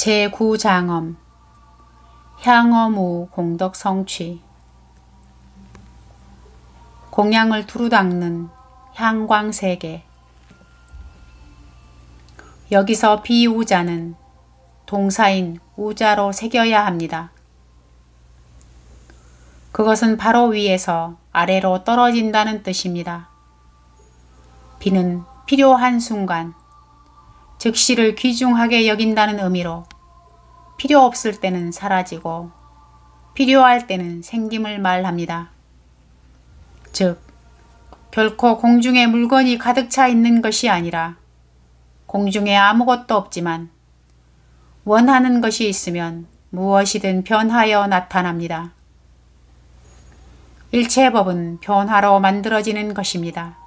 제9장엄 향어무 공덕성취. 공양을 두루 닦는 향광세계. 여기서 비우자는 동사인 우자로 새겨야 합니다. 그것은 바로 위에서 아래로 떨어진다는 뜻입니다. 비는 필요한 순간, 즉시를 귀중하게 여긴다는 의미로 필요 없을 때는 사라지고 필요할 때는 생김을 말합니다. 즉, 결코 공중에 물건이 가득 차 있는 것이 아니라 공중에 아무것도 없지만 원하는 것이 있으면 무엇이든 변하여 나타납니다. 일체법은 변화로 만들어지는 것입니다.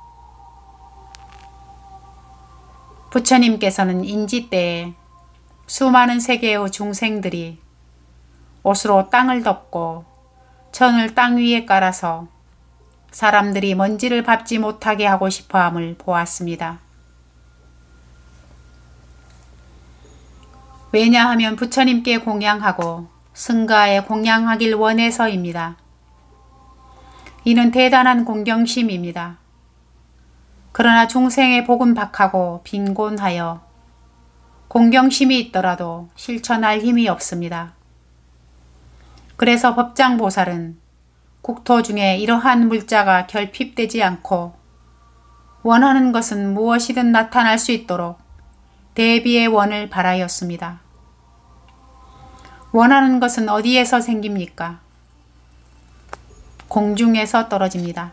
부처님께서는 인지 때에 수많은 세계의 중생들이 옷으로 땅을 덮고 천을 땅 위에 깔아서 사람들이 먼지를 밟지 못하게 하고 싶어함을 보았습니다. 왜냐하면 부처님께 공양하고 승가에 공양하길 원해서입니다. 이는 대단한 공경심입니다. 그러나 중생의 복은 박하고 빈곤하여 공경심이 있더라도 실천할 힘이 없습니다. 그래서 법장보살은 국토 중에 이러한 물자가 결핍되지 않고 원하는 것은 무엇이든 나타날 수 있도록 대비의 원을 바라였습니다. 원하는 것은 어디에서 생깁니까? 공중에서 떨어집니다.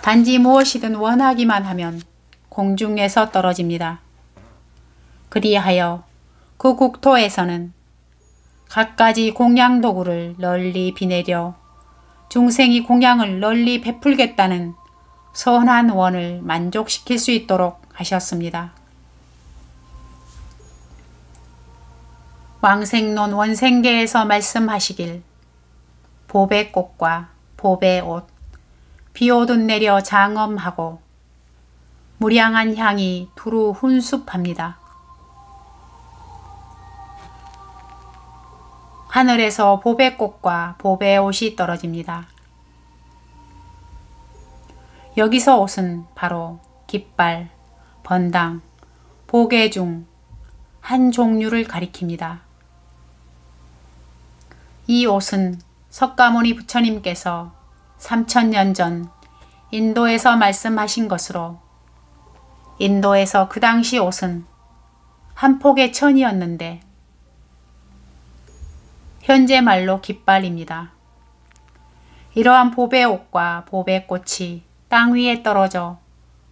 단지 무엇이든 원하기만 하면 공중에서 떨어집니다. 그리하여 그 국토에서는 갖가지 공양도구를 널리 비내려 중생이 공양을 널리 베풀겠다는 선한 원을 만족시킬 수 있도록 하셨습니다. 왕생론 원생계에서 말씀하시길 보배 꽃과 보배 옷, 비오듯 내려 장엄하고 무량한 향이 두루 훈습합니다. 하늘에서 보배꽃과 보배옷이 떨어집니다. 여기서 옷은 바로 깃발, 번당, 보개 중 한 종류를 가리킵니다. 이 옷은 석가모니 부처님께서 3000년 전 인도에서 말씀하신 것으로 인도에서 그 당시 옷은 한 폭의 천이었는데 현재 말로 깃발입니다. 이러한 보배옷과 보배꽃이 땅 위에 떨어져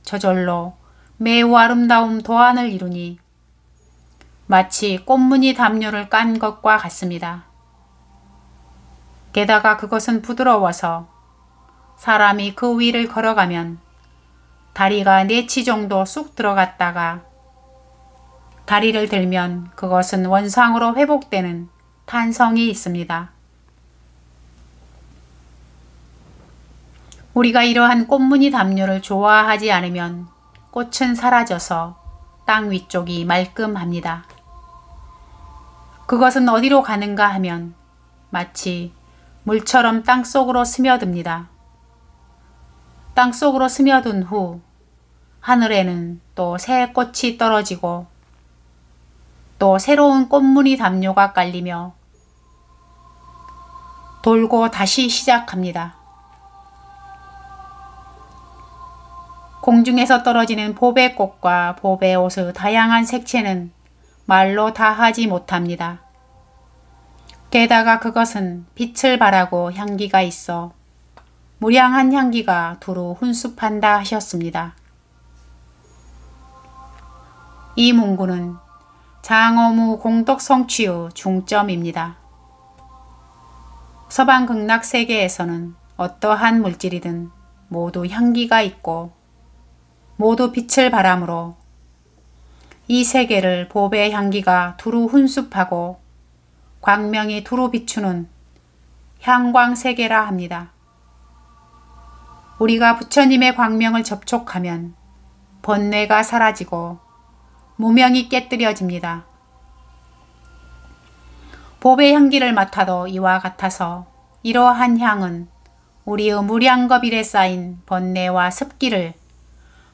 저절로 매우 아름다운 도안을 이루니 마치 꽃무늬 담요를 깐 것과 같습니다. 게다가 그것은 부드러워서 사람이 그 위를 걸어가면 다리가 4치 정도 쑥 들어갔다가 다리를 들면 그것은 원상으로 회복되는 탄성이 있습니다. 우리가 이러한 꽃무늬 담요를 좋아하지 않으면 꽃은 사라져서 땅 위쪽이 말끔합니다. 그것은 어디로 가는가 하면 마치 물처럼 땅속으로 스며듭니다. 땅속으로 스며든 후 하늘에는 또 새 꽃이 떨어지고 또 새로운 꽃무늬 담요가 깔리며 돌고 다시 시작합니다. 공중에서 떨어지는 보배꽃과 보배옷의 다양한 색채는 말로 다 하지 못합니다. 게다가 그것은 빛을 발하고 향기가 있어 무량한 향기가 두루 훈습한다 하셨습니다. 이 문구는 장어무 공덕성취의 중점입니다. 서방 극락세계에서는 어떠한 물질이든 모두 향기가 있고 모두 빛을 발하므로 이 세계를 보배 향기가 두루 훈습하고 광명이 두루 비추는 향광세계라 합니다. 우리가 부처님의 광명을 접촉하면 번뇌가 사라지고 무명이 깨뜨려집니다. 봅의 향기를 맡아도 이와 같아서 이러한 향은 우리의 무량겁일에 쌓인 번뇌와 습기를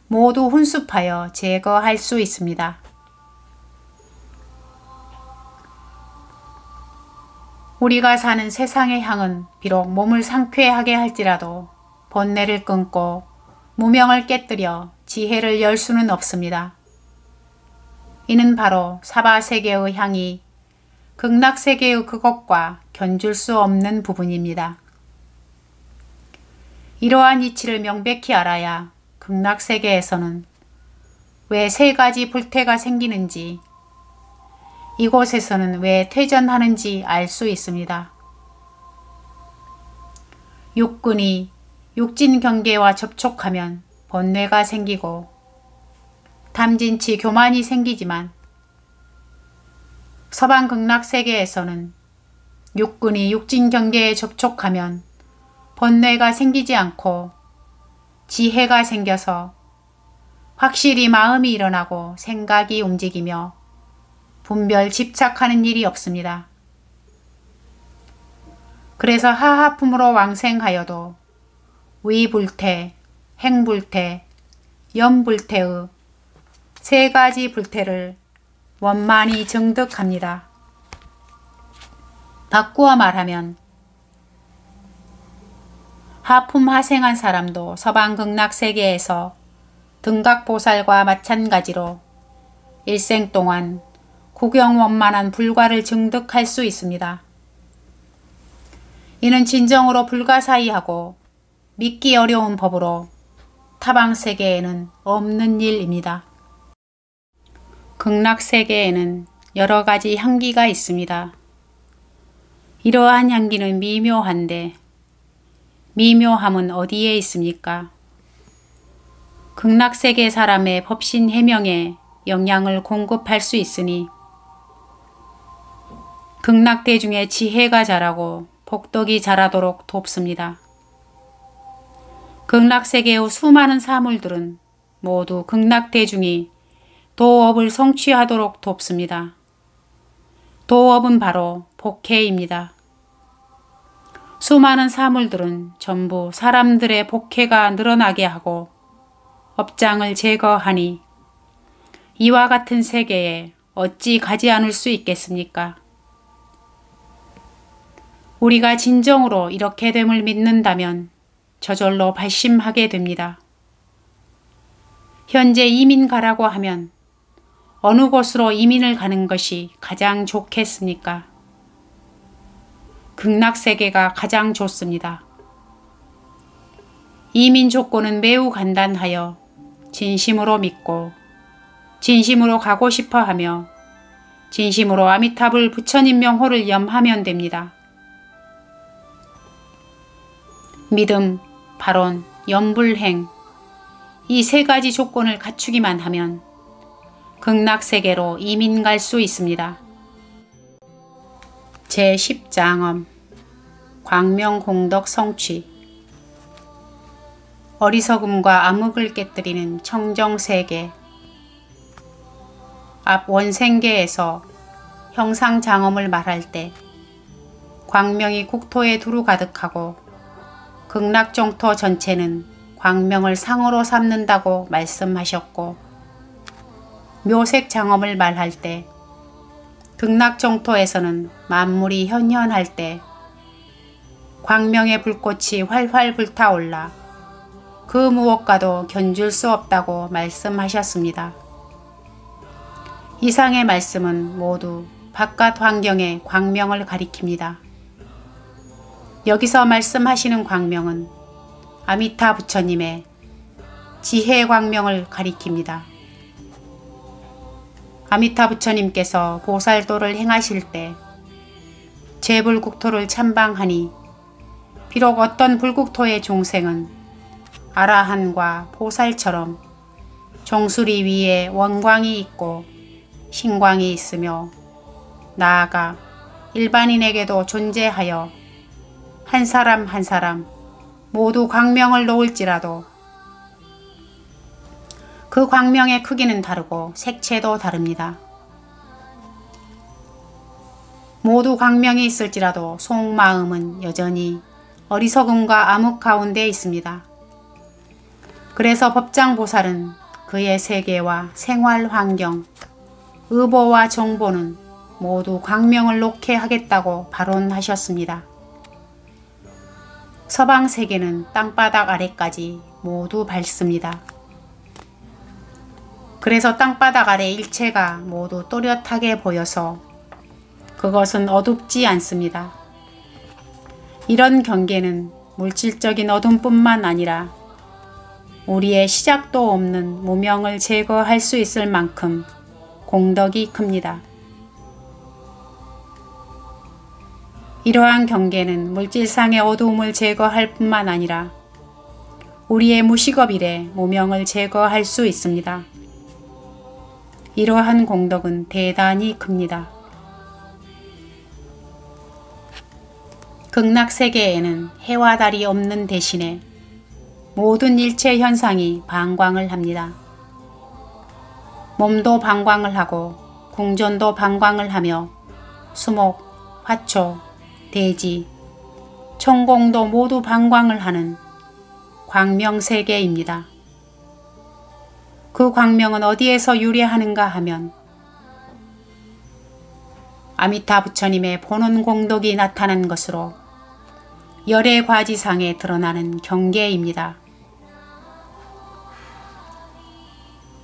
모두 훈습하여 제거할 수 있습니다. 우리가 사는 세상의 향은 비록 몸을 상쾌하게 할지라도 번뇌를 끊고 무명을 깨뜨려 지혜를 열 수는 없습니다. 이는 바로 사바세계의 향이 극락세계의 그것과 견줄 수 없는 부분입니다. 이러한 이치를 명백히 알아야 극락세계에서는 왜 세 가지 불태가 생기는지, 이곳에서는 왜 퇴전하는지 알 수 있습니다. 육근이 육진경계와 접촉하면 번뇌가 생기고 탐진치 교만이 생기지만 서방 극락세계에서는 육근이 육진경계에 접촉하면 번뇌가 생기지 않고 지혜가 생겨서 확실히 마음이 일어나고 생각이 움직이며 분별 집착하는 일이 없습니다. 그래서 하하품으로 왕생하여도 위불태, 행불태, 염불태의 세 가지 불태를 원만히 정득합니다. 바꾸어 말하면 하품하생한 사람도 서방 극락세계에서 등각보살과 마찬가지로 일생 동안 구경원만한 불과를 증득할 수 있습니다. 이는 진정으로 불가사의하고 믿기 어려운 법으로 타방세계에는 없는 일입니다. 극락세계에는 여러 가지 향기가 있습니다. 이러한 향기는 미묘한데 미묘함은 어디에 있습니까? 극락세계 사람의 법신 해명에 영향을 공급할 수 있으니 극락대중의 지혜가 자라고 복덕이 자라도록 돕습니다. 극락세계의 수많은 사물들은 모두 극락대중이 도업을 성취하도록 돕습니다. 도업은 바로 복해입니다. 수많은 사물들은 전부 사람들의 복해가 늘어나게 하고 업장을 제거하니 이와 같은 세계에 어찌 가지 않을 수 있겠습니까? 우리가 진정으로 이렇게 됨을 믿는다면 저절로 발심하게 됩니다. 현재 이민 가라고 하면 어느 곳으로 이민을 가는 것이 가장 좋겠습니까? 극락세계가 가장 좋습니다. 이민 조건은 매우 간단하여 진심으로 믿고 진심으로 가고 싶어 하며 진심으로 아미타불 부처님 명호를 염하면 됩니다. 믿음, 발언, 염불행 이 세 가지 조건을 갖추기만 하면 극락세계로 이민 갈 수 있습니다. 제10장엄 광명공덕 성취 어리석음과 암흑을 깨뜨리는 청정세계 앞 원생계에서 형상장엄을 말할 때 광명이 국토에 두루 가득하고 극락정토 전체는 광명을 상으로 삼는다고 말씀하셨고 묘색장엄을 말할 때 극락정토에서는 만물이 현현할 때 광명의 불꽃이 활활 불타올라 그 무엇과도 견줄 수 없다고 말씀하셨습니다. 이상의 말씀은 모두 바깥 환경의 광명을 가리킵니다. 여기서 말씀하시는 광명은 아미타 부처님의 지혜 광명을 가리킵니다. 아미타 부처님께서 보살도를 행하실 때 제불국토를 참방하니 비록 어떤 불국토의 종생은 아라한과 보살처럼 정수리 위에 원광이 있고 신광이 있으며 나아가 일반인에게도 존재하여 한 사람 한 사람 모두 광명을 놓을지라도 그 광명의 크기는 다르고 색채도 다릅니다. 모두 광명이 있을지라도 속마음은 여전히 어리석음과 암흑 가운데 있습니다. 그래서 법장보살은 그의 세계와 생활 환경, 의보와 정보는 모두 광명을 놓게 하겠다고 발언하셨습니다. 서방 세계는 땅바닥 아래까지 모두 밝습니다. 그래서 땅바닥 아래 일체가 모두 또렷하게 보여서 그것은 어둡지 않습니다. 이런 경계는 물질적인 어둠뿐만 아니라 우리의 시작도 없는 무명을 제거할 수 있을 만큼 공덕이 큽니다. 이러한 경계는 물질상의 어두움을 제거할 뿐만 아니라 우리의 무식업일에 무명을 제거할 수 있습니다. 이러한 공덕은 대단히 큽니다. 극락세계에는 해와 달이 없는 대신에 모든 일체 현상이 방광을 합니다. 몸도 방광을 하고 궁전도 방광을 하며 수목, 화초, 대지, 천공도 모두 방광을 하는 광명세계입니다. 그 광명은 어디에서 유래하는가 하면 아미타 부처님의 본원 공덕이 나타난 것으로 열의 과지상에 드러나는 경계입니다.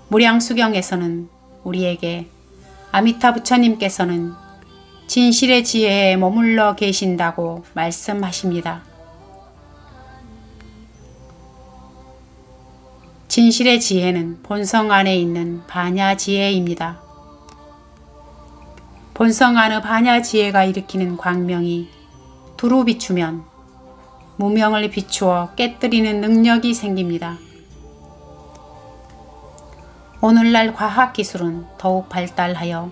무량수경에서는 우리에게 아미타 부처님께서는 진실의 지혜에 머물러 계신다고 말씀하십니다. 진실의 지혜는 본성 안에 있는 반야지혜입니다. 본성 안의 반야지혜가 일으키는 광명이 두루 비추면 무명을 비추어 깨뜨리는 능력이 생깁니다. 오늘날 과학기술은 더욱 발달하여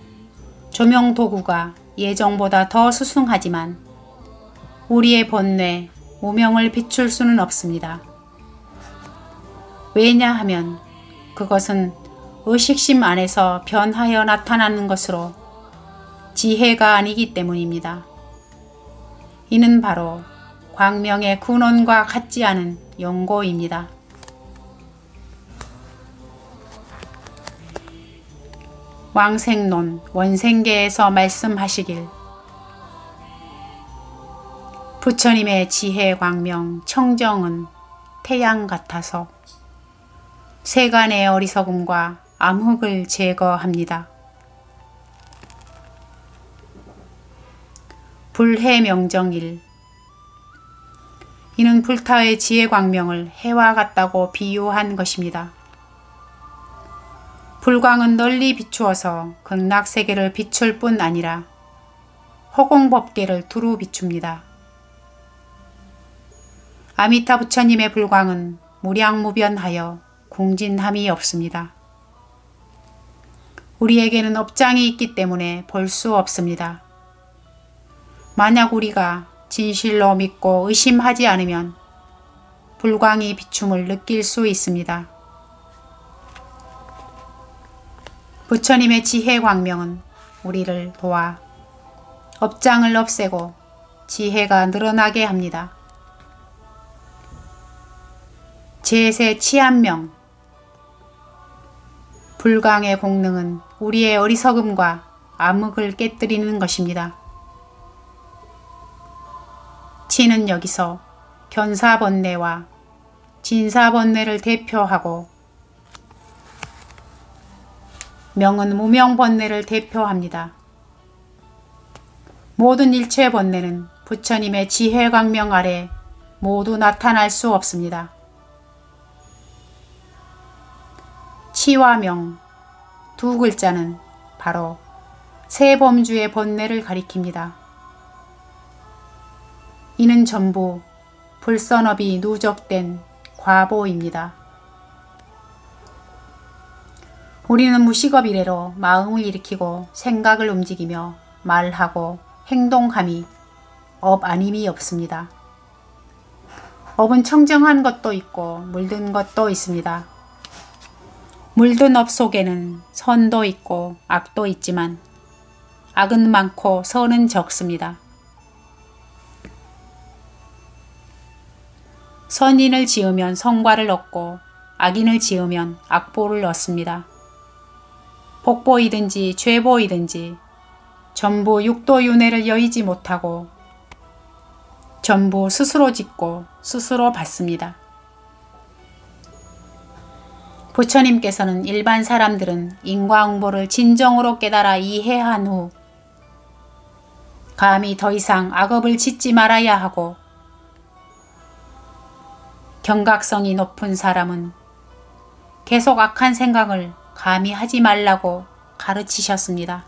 조명 도구가 예정보다 더 수승하지만 우리의 본뇌, 무명을 비출 수는 없습니다. 왜냐하면 그것은 의식심 안에서 변하여 나타나는 것으로 지혜가 아니기 때문입니다. 이는 바로 광명의 근원과 같지 않은 용고입니다. 왕생론 원생계에서 말씀하시길 부처님의 지혜 광명 청정은 태양 같아서 세간의 어리석음과 암흑을 제거합니다. 불해명정일 이는 불타의 지혜 광명을 해와 같다고 비유한 것입니다. 불광은 널리 비추어서 극락세계를 비출 뿐 아니라 허공법계를 두루 비춥니다. 아미타 부처님의 불광은 무량무변하여 궁진함이 없습니다. 우리에게는 업장이 있기 때문에 볼 수 없습니다. 만약 우리가 진실로 믿고 의심하지 않으면 불광이 비춤을 느낄 수 있습니다. 부처님의 지혜 광명은 우리를 도와 업장을 없애고 지혜가 늘어나게 합니다. 제세 치안명 불광의 공능은 우리의 어리석음과 암흑을 깨뜨리는 것입니다. 치는 여기서 견사번뇌와 진사번뇌를 대표하고 명은 무명번뇌를 대표합니다. 모든 일체 번뇌는 부처님의 지혜광명 아래 모두 나타날 수 없습니다. 치와 명 두 글자는 바로 세 범주의 번뇌를 가리킵니다. 이는 전부 불선업이 누적된 과보입니다. 우리는 무식업 이래로 마음을 일으키고 생각을 움직이며 말하고 행동함이 업 아님이 없습니다. 업은 청정한 것도 있고 물든 것도 있습니다. 물든 업 속에는 선도 있고 악도 있지만 악은 많고 선은 적습니다. 선인을 지으면 성과를 얻고 악인을 지으면 악보를 얻습니다. 복보이든지 죄보이든지 전부 육도윤회를 여의지 못하고 전부 스스로 짓고 스스로 받습니다. 부처님께서는 일반 사람들은 인과응보를 진정으로 깨달아 이해한 후 감히 더 이상 악업을 짓지 말아야 하고 경각성이 높은 사람은 계속 악한 생각을 감히 하지 말라고 가르치셨습니다.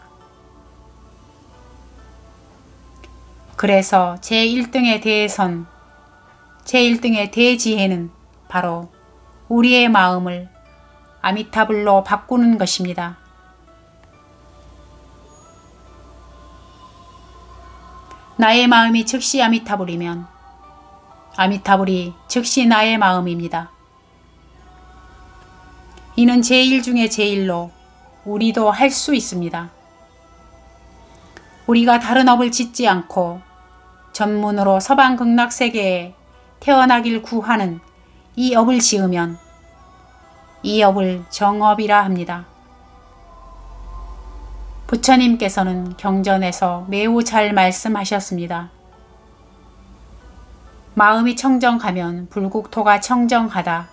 그래서 제1등의 대지혜는 바로 우리의 마음을 아미타불로 바꾸는 것입니다. 나의 마음이 즉시 아미타불이면 아미타불이 즉시 나의 마음입니다. 이는 제1 중에 제1로 우리도 할 수 있습니다. 우리가 다른 업을 짓지 않고 전문으로 서방 극락세계에 태어나길 구하는 이 업을 지으면 이 업을 정업이라 합니다. 부처님께서는 경전에서 매우 잘 말씀하셨습니다. 마음이 청정하면 불국토가 청정하다.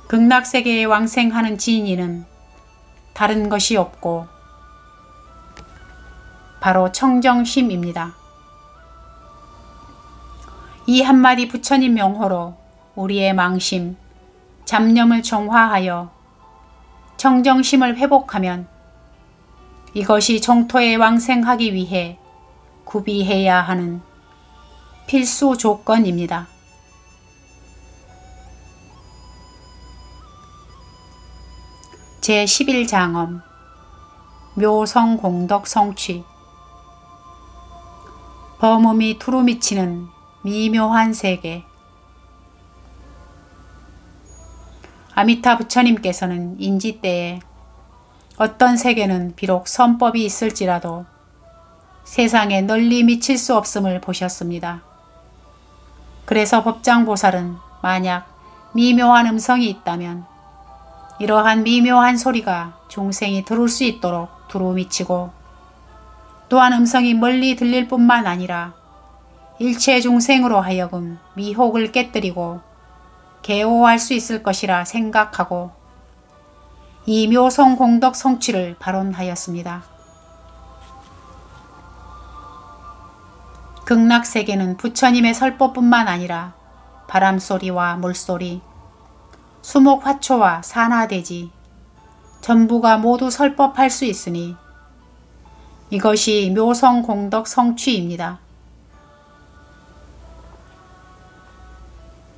극락세계에 왕생하는 진리는 다른 것이 없고 바로 청정심입니다. 이 한마디 부처님 명호로 우리의 망심, 잡념을 정화하여 청정심을 회복하면 이것이 정토에 왕생하기 위해 구비해야 하는 필수 조건입니다. 제11장엄 묘성공덕성취 범음이 두루미치는 미묘한 세계. 아미타 부처님께서는 인지 때에 어떤 세계는 비록 선법이 있을지라도 세상에 널리 미칠 수 없음을 보셨습니다. 그래서 법장보살은 만약 미묘한 음성이 있다면 이러한 미묘한 소리가 중생이 들을 수 있도록 두루미치고 또한 음성이 멀리 들릴 뿐만 아니라 일체 중생으로 하여금 미혹을 깨뜨리고 개호할 수 있을 것이라 생각하고 이 묘성 공덕 성취를 발언하였습니다. 극락세계는 부처님의 설법뿐만 아니라 바람소리와 물소리, 수목화초와 산화대지 전부가 모두 설법할 수 있으니 이것이 묘성 공덕 성취입니다.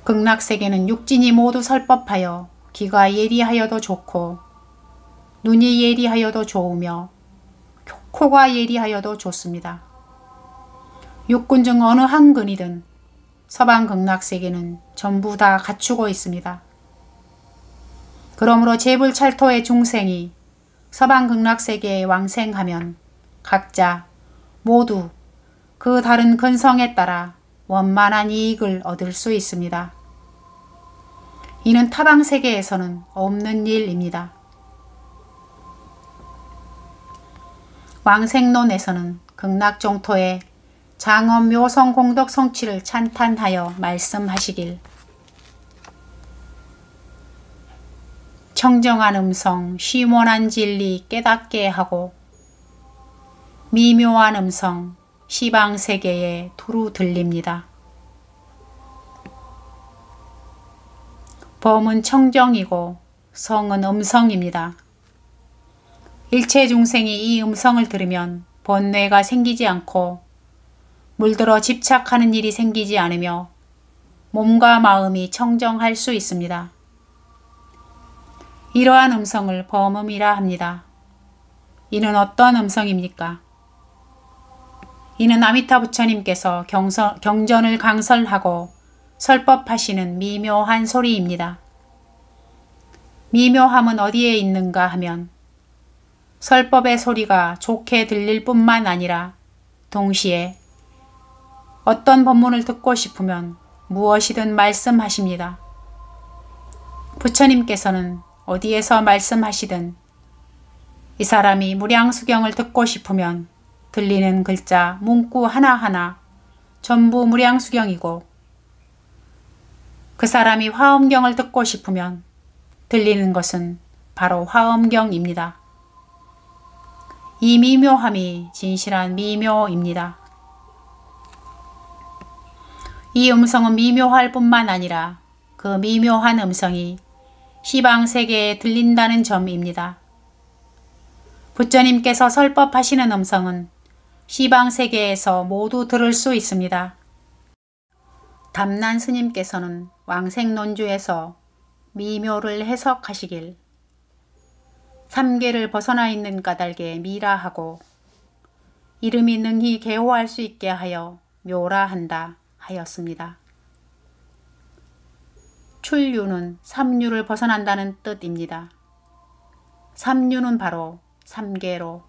극락세계는 육진이 모두 설법하여 귀가 예리하여도 좋고 눈이 예리하여도 좋으며 코가 예리하여도 좋습니다. 육군 중 어느 한 근이든 서방 극락세계는 전부 다 갖추고 있습니다. 그러므로 재불찰토의 중생이 서방 극락세계에 왕생하면 각자 모두 그 다른 근성에 따라 원만한 이익을 얻을 수 있습니다. 이는 타방세계에서는 없는 일입니다. 왕생론에서는 극락종토의 장엄 묘성 공덕 성취를 찬탄하여 말씀하시길 청정한 음성 시원한 진리 깨닫게 하고 미묘한 음성 시방세계에 두루 들립니다. 범은 청정이고 성은 음성입니다. 일체 중생이 이 음성을 들으면 번뇌가 생기지 않고 물들어 집착하는 일이 생기지 않으며 몸과 마음이 청정할 수 있습니다. 이러한 음성을 범음이라 합니다. 이는 어떤 음성입니까? 이는 아미타 부처님께서 경전을 강설하고 설법하시는 미묘한 소리입니다. 미묘함은 어디에 있는가 하면 설법의 소리가 좋게 들릴 뿐만 아니라 동시에 어떤 법문을 듣고 싶으면 무엇이든 말씀하십니다. 부처님께서는 어디에서 말씀하시든 이 사람이 무량수경을 듣고 싶으면 들리는 글자, 문구 하나하나 전부 무량수경이고, 그 사람이 화엄경을 듣고 싶으면 들리는 것은 바로 화엄경입니다. 이 미묘함이 진실한 미묘입니다. 이 음성은 미묘할 뿐만 아니라 그 미묘한 음성이 시방세계에 들린다는 점입니다. 부처님께서 설법하시는 음성은 시방세계에서 모두 들을 수 있습니다. 담난 스님께서는 왕생논주에서 미묘를 해석하시길 삼계를 벗어나 있는 까닭에 미라하고 이름이 능히 개호할 수 있게 하여 묘라한다 하였습니다. 출유는 삼류를 벗어난다는 뜻입니다. 삼류는 바로 삼계로,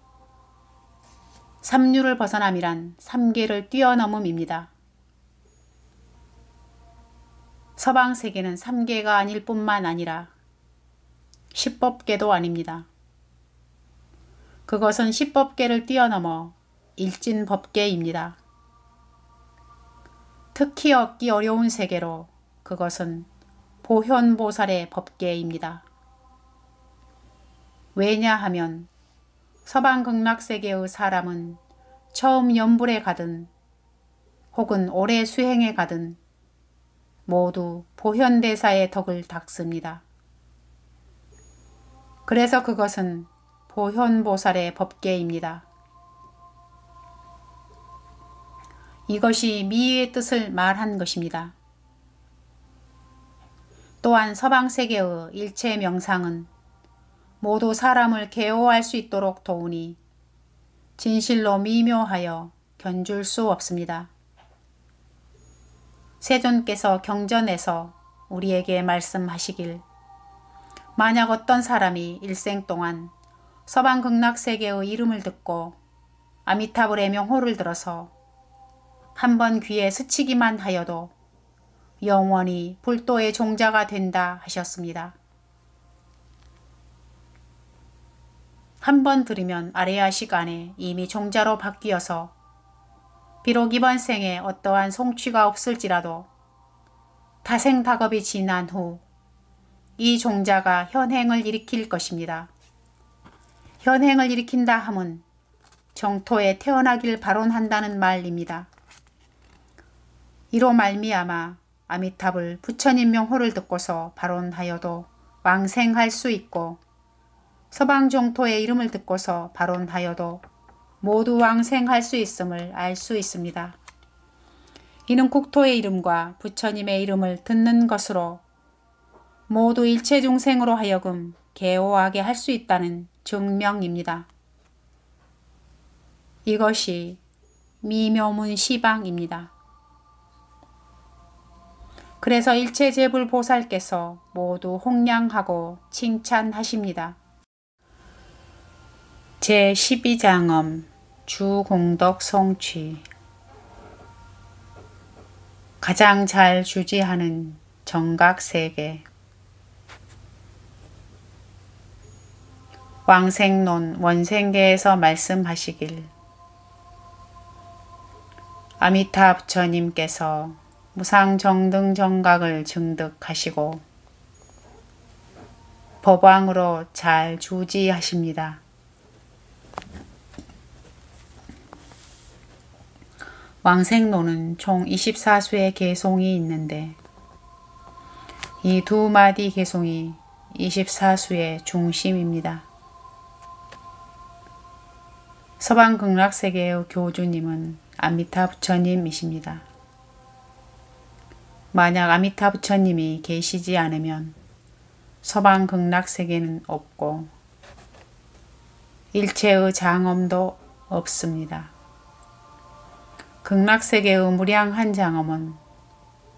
삼류를 벗어남이란 삼계를 뛰어넘음입니다. 서방세계는 삼계가 아닐 뿐만 아니라 십법계도 아닙니다. 그것은 십법계를 뛰어넘어 일진법계입니다. 특히 얻기 어려운 세계로 그것은 보현보살의 법계입니다. 왜냐하면 서방극락세계의 사람은 처음 연불에 가든 혹은 오래 수행에 가든 모두 보현대사의 덕을 닦습니다. 그래서 그것은 보현보살의 법계입니다. 이것이 미의 뜻을 말한 것입니다. 또한 서방세계의 일체 명상은 모두 사람을 개호할 수 있도록 도우니 진실로 미묘하여 견줄 수 없습니다. 세존께서 경전에서 우리에게 말씀하시길, 만약 어떤 사람이 일생 동안 서방극락세계의 이름을 듣고 아미타불의 명호를 들어서 한번 귀에 스치기만 하여도 영원히 불도의 종자가 된다 하셨습니다. 한번 들으면 아래야 시간에 이미 종자로 바뀌어서 비록 이번 생에 어떠한 성취가 없을지라도 타생타겁이 지난 후 이 종자가 현행을 일으킬 것입니다. 현행을 일으킨다 함은 정토에 태어나길 발언한다는 말입니다. 이로 말미암아 아미타불 부처님 명호를 듣고서 발언하여도 왕생할 수 있고, 서방정토의 이름을 듣고서 발언하여도 모두 왕생할 수 있음을 알 수 있습니다. 이는 국토의 이름과 부처님의 이름을 듣는 것으로 모두 일체 중생으로 하여금 개호하게 할 수 있다는 증명입니다. 이것이 미묘문 시방입니다. 그래서 일체 제불 보살께서 모두 홍량하고 칭찬하십니다. 제12장엄 주공덕 성취. 가장 잘 주지하는 정각세계. 왕생론 원생계에서 말씀하시길, 아미타 부처님께서 무상정등 정각을 증득하시고 법왕으로 잘 주지하십니다. 왕생론은 총 24수의 개송이 있는데 이 두 마디 개송이 24수의 중심입니다. 서방극락세계의 교주님은 아미타 부처님이십니다. 만약 아미타 부처님이 계시지 않으면 서방극락세계는 없고 일체의 장엄도 없습니다. 극락세계의 무량한 장엄은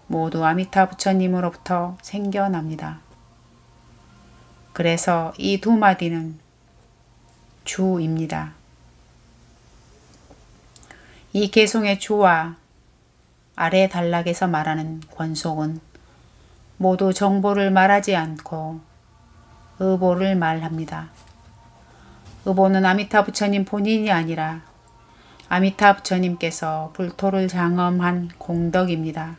모두 아미타 부처님으로부터 생겨납니다. 그래서 이 두 마디는 주입니다. 이 개송의 주와 아래 단락에서 말하는 권속은 모두 정보를 말하지 않고 의보를 말합니다. 의보는 아미타 부처님 본인이 아니라 아미타 부처님께서 불토를 장엄한 공덕입니다.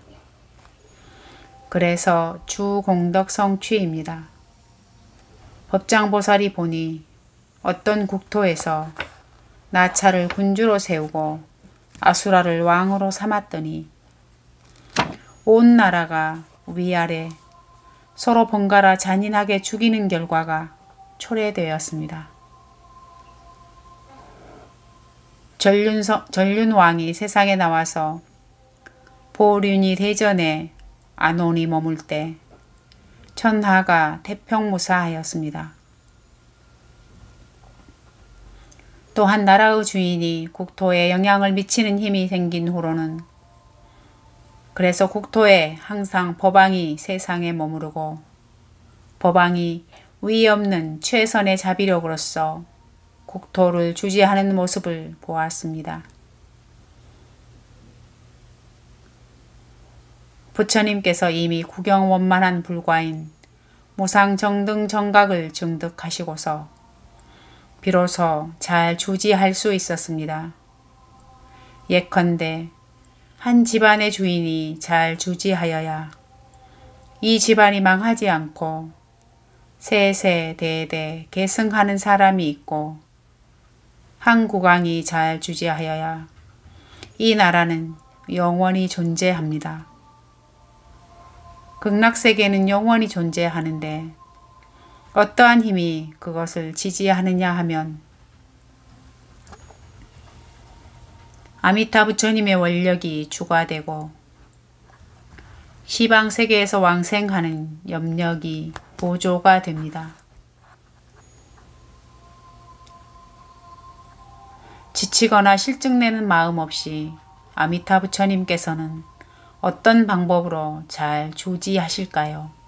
그래서 주공덕 성취입니다. 법장보살이 보니 어떤 국토에서 나차를 군주로 세우고 아수라를 왕으로 삼았더니 온 나라가 위아래 서로 번갈아 잔인하게 죽이는 결과가 초래되었습니다. 전륜왕이 세상에 나와서 보륜이 대전에 안온이 머물 때 천하가 태평무사하였습니다. 또한 나라의 주인이 국토에 영향을 미치는 힘이 생긴 후로는 그래서 국토에 항상 법왕이 세상에 머무르고 법왕이 위 없는 최선의 자비력으로서 국토를 주지하는 모습을 보았습니다. 부처님께서 이미 구경원만한 불과인 무상정등 정각을 증득하시고서 비로소 잘 주지할 수 있었습니다. 예컨대 한 집안의 주인이 잘 주지하여야 이 집안이 망하지 않고 세세대대 계승하는 사람이 있고 한 국왕이 잘 주지하여야 이 나라는 영원히 존재합니다. 극락세계는 영원히 존재하는데 어떠한 힘이 그것을 지지하느냐 하면 아미타 부처님의 원력이 주가 되고 시방세계에서 왕생하는 염력이 보조가 됩니다. 지치거나 실증내는 마음 없이 아미타 부처님께서는 어떤 방법으로 잘 주지하실까요?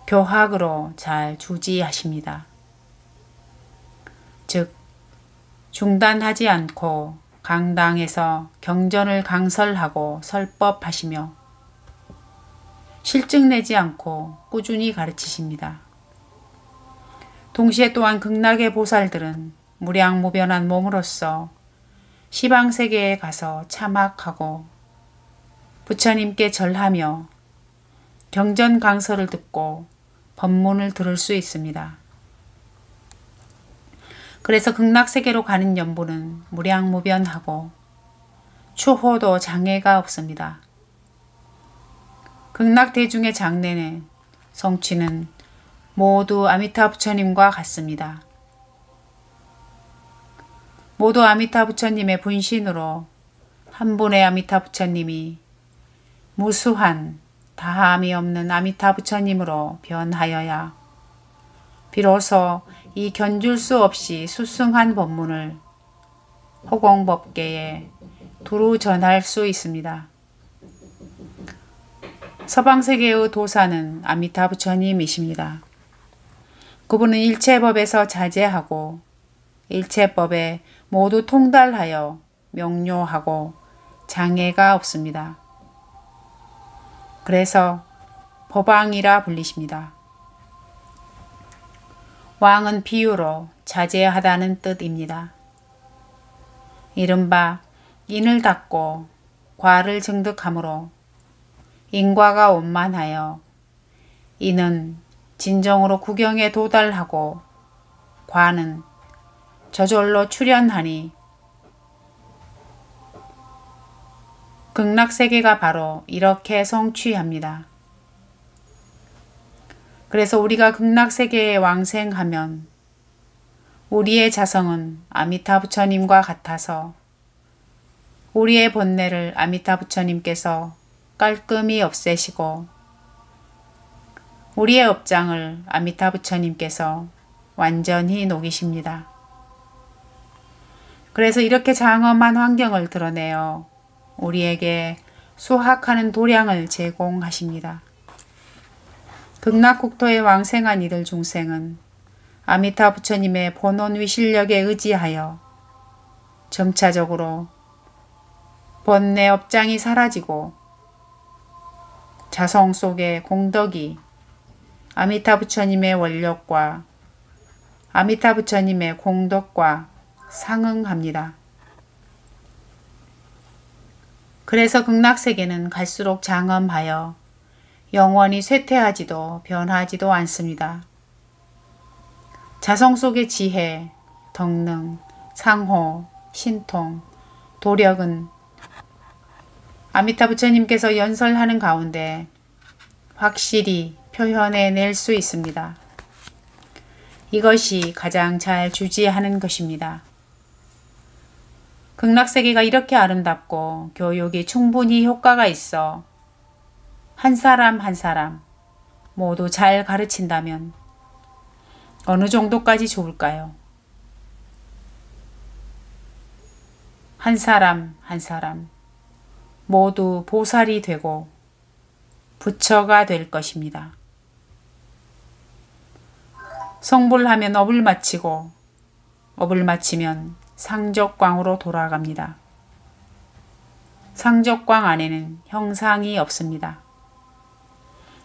교학으로 잘 주지하십니다. 즉 중단하지 않고 강당에서 경전을 강설하고 설법하시며 실증내지 않고 꾸준히 가르치십니다. 동시에 또한 극락의 보살들은 무량무변한 몸으로서 시방세계에 가서 참학하고 부처님께 절하며 경전 강설을 듣고 법문을 들을 수 있습니다. 그래서 극락세계로 가는 연부는 무량무변하고 추호도 장애가 없습니다. 극락대중의 장래는 성취는 모두 아미타 부처님과 같습니다. 모두 아미타 부처님의 분신으로 한 분의 아미타 부처님이 무수한 다함이 없는 아미타 부처님으로 변하여야 비로소 이 견줄 수 없이 수승한 법문을 허공법계에 두루 전할 수 있습니다. 서방세계의 도사는 아미타 부처님이십니다. 그분은 일체법에서 자제하고 일체법에 모두 통달하여 명료하고 장애가 없습니다. 그래서 법왕이라 불리십니다. 왕은 비유로 자제하다는 뜻입니다. 이른바 인을 닦고 과를 증득하므로 인과가 원만하여 인은 진정으로 구경에 도달하고 과는 저절로 출현하니 극락세계가 바로 이렇게 성취합니다. 그래서 우리가 극락세계에 왕생하면 우리의 자성은 아미타 부처님과 같아서 우리의 번뇌를 아미타 부처님께서 깔끔히 없애시고 우리의 업장을 아미타 부처님께서 완전히 녹이십니다. 그래서 이렇게 장엄한 환경을 드러내어 우리에게 수학하는 도량을 제공하십니다. 극락국토에 왕생한 이들 중생은 아미타 부처님의 본원위 실력에 의지하여 점차적으로 번뇌 업장이 사라지고 자성 속의 공덕이 아미타 부처님의 원력과 아미타 부처님의 공덕과 상응합니다. 그래서 극락세계는 갈수록 장엄하여 영원히 쇠퇴하지도 변하지도 않습니다. 자성 속의 지혜, 덕능, 상호, 신통, 도력은 아미타 부처님께서 연설하는 가운데 확실히 표현해낼 수 있습니다. 이것이 가장 잘 주지하는 것입니다. 극락세계가 이렇게 아름답고 교육이 충분히 효과가 있어 한 사람 한 사람 모두 잘 가르친다면 어느 정도까지 좋을까요? 한 사람 한 사람 모두 보살이 되고 부처가 될 것입니다. 성불하면 업을 마치고 업을 마치면 상적광으로 돌아갑니다. 상적광 안에는 형상이 없습니다.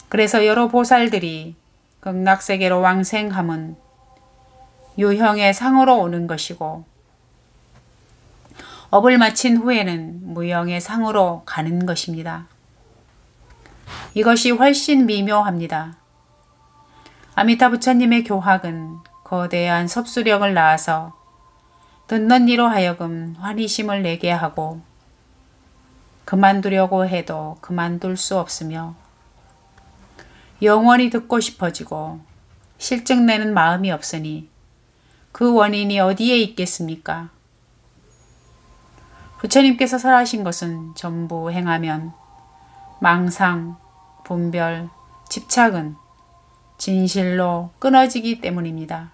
그래서 여러 보살들이 극락세계로 왕생함은 유형의 상으로 오는 것이고 업을 마친 후에는 무형의 상으로 가는 것입니다. 이것이 훨씬 미묘합니다. 아미타 부처님의 교학은 거대한 섭수력을 낳아서 듣는 이로 하여금 환희심을 내게 하고 그만두려고 해도 그만둘 수 없으며 영원히 듣고 싶어지고 실증내는 마음이 없으니 그 원인이 어디에 있겠습니까? 부처님께서 설하신 것은 전부 행하면 망상, 분별, 집착은 진실로 끊어지기 때문입니다.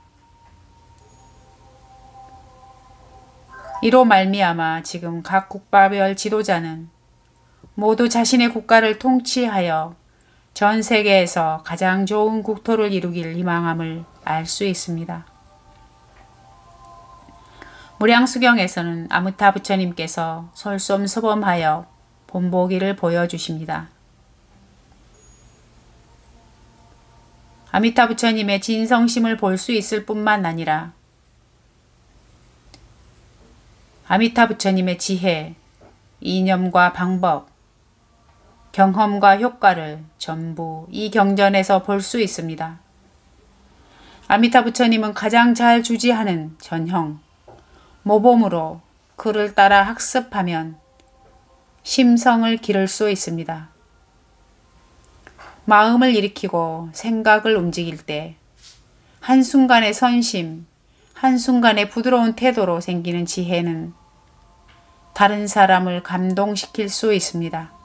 이로 말미암아 지금 각 국가별 지도자는 모두 자신의 국가를 통치하여 전 세계에서 가장 좋은 국토를 이루길 희망함을 알 수 있습니다. 무량수경에서는 아미타 부처님께서 솔솜수범하여 본보기를 보여주십니다. 아미타 부처님의 진성심을 볼 수 있을 뿐만 아니라 아미타 부처님의 지혜, 이념과 방법, 경험과 효과를 전부 이 경전에서 볼 수 있습니다. 아미타 부처님은 가장 잘 주지하는 전형, 모범으로 그를 따라 학습하면 심성을 기를 수 있습니다. 마음을 일으키고 생각을 움직일 때 한순간의 선심, 한순간의 부드러운 태도로 생기는 지혜는 다른 사람을 감동시킬 수 있습니다.